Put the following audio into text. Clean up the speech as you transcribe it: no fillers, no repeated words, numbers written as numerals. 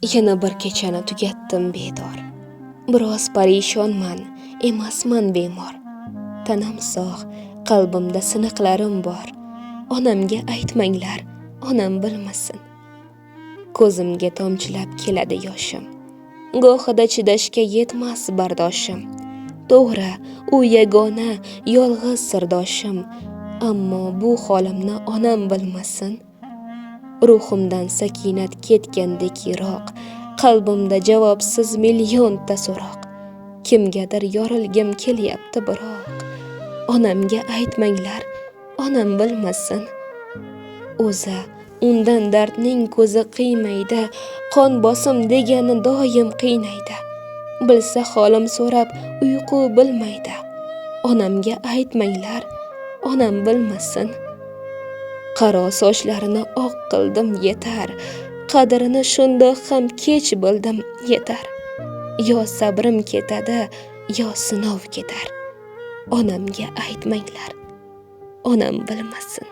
Yana bir kechani tugatdim bedor. Biroz parishonman, emasman bemor. Tanam sog', qalbimda siniqlarim bor. Onamga aytmanglar, onam bilmasin. Ko'zimga tomchilab keladi yoshim. Gohida chidashga yetmas bardoshim. To'g'ri, u yagona, yolg'iz sirdoshim. Ammo bu holimni onam bilmasin. Ruhimdan sakinat ketgandek yiroq, qalbimda javobsiz millionta so'roq. Kimgadir yorilgim kelyapti biroq. Onamga aytmanglar, onam bilmasin. O'zi undan dardning ko'zi qiymaydi, qon bosim degani doim qiynaydi. Bilsa holim so'rab uyqu bilmaydi. Onamga aytmanglar, onam bilmasin. Qaro sochlarini oq qildim yetar, qadrini shundoq ham kech bildim yetar. Yo sabrim ketadi, yo sinov ketar. Onamga aytmanglar, onam bilmasin.